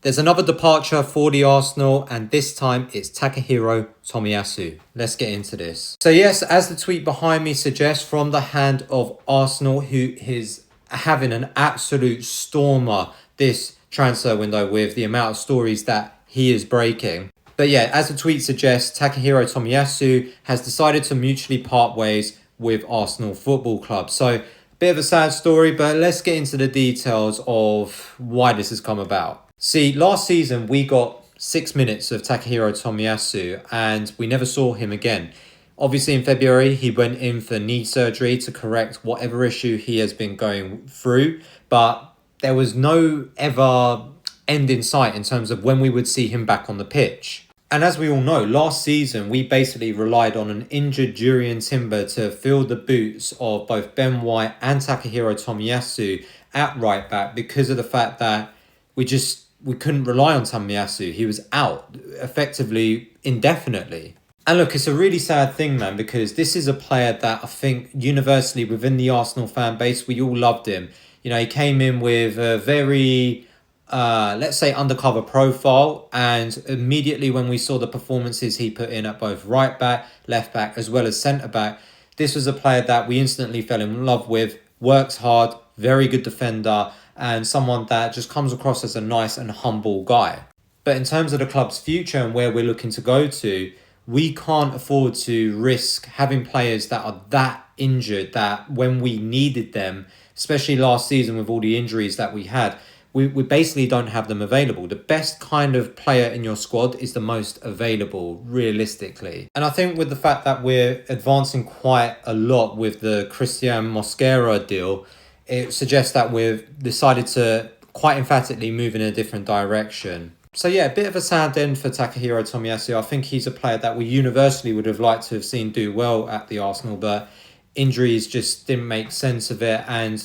There's another departure for the Arsenal, and this time it's Takahiro Tomiyasu. Let's get into this. So yes, as the tweet behind me suggests, from the hand of Arsenal, who is having an absolute stormer this transfer window with the amount of stories that he is breaking. But yeah, as the tweet suggests, Takahiro Tomiyasu has decided to mutually part ways with Arsenal Football Club. So, bit of a sad story, but let's get into the details of why this has come about. See, last season we got 6 minutes of Takahiro Tomiyasu and we never saw him again. Obviously in February he went in for knee surgery to correct whatever issue he has been going through, but there was no ever end in sight in terms of when we would see him back on the pitch. And as we all know, last season we basically relied on an injured Jurriën Timber to fill the boots of both Ben White and Takahiro Tomiyasu at right back because of the fact that we couldn't rely on Tomiyasu. He was out effectively indefinitely. And look, it's a really sad thing, man, because this is a player that I think universally within the Arsenal fan base, we all loved him. You know, he came in with a very, let's say, undercover profile. And immediately when we saw the performances he put in at both right back, left back, as well as centre back, this was a player that we instantly fell in love with, works hard, very good defender, and someone that just comes across as a nice and humble guy. But in terms of the club's future and where we're looking to go to, we can't afford to risk having players that are that injured that when we needed them, especially last season with all the injuries that we had, we basically don't have them available. The best kind of player in your squad is the most available, realistically. And I think with the fact that we're advancing quite a lot with the Christian Mosquera deal, it suggests that we've decided to quite emphatically move in a different direction. So yeah, a bit of a sad end for Takahiro Tomiyasu. I think he's a player that we universally would have liked to have seen do well at the Arsenal, but injuries just didn't make sense of it. And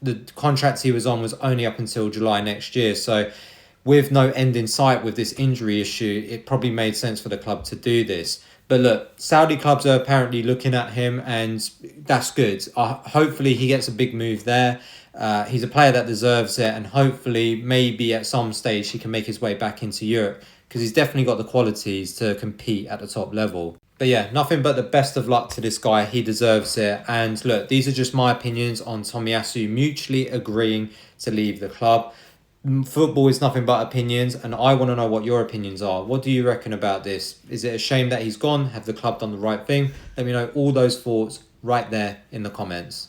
the contract he was on was only up until July next year. So with no end in sight with this injury issue, it probably made sense for the club to do this. But look, Saudi clubs are apparently looking at him, and that's good. Hopefully he gets a big move there. He's a player that deserves it, and hopefully maybe at some stage he can make his way back into Europe, because he's definitely got the qualities to compete at the top level. But yeah, nothing but the best of luck to this guy. He deserves it. And look, these are just my opinions on Tomiyasu mutually agreeing to leave the club. Football is nothing but opinions, and I want to know what your opinions are. What do you reckon about this? Is it a shame that he's gone? Have the club done the right thing? Let me know all those thoughts right there in the comments.